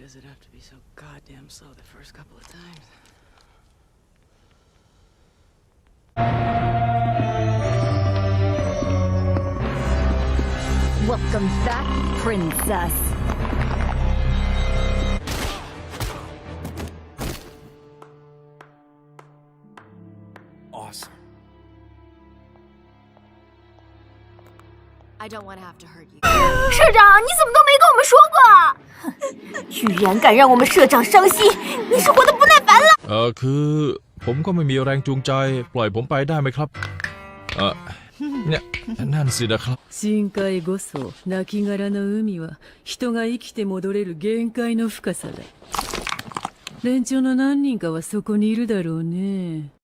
does it have to be so goddamn slow the first couple of times? Welcome back, princess. Awesome. I don't want to have to hurt you. 社长，你怎么都没跟我们说过？居然敢让我们社长伤心，你是活得不耐烦了？คือผมก็ไม่มีแรงจูงใจปล่อยผมไปได้ไหมครับเนี่ยนั่นสินะครับ 深海こそ亡骸の海は人が生きて戻れる限界の深さだ。連中の何人かはそこにいるだろうね。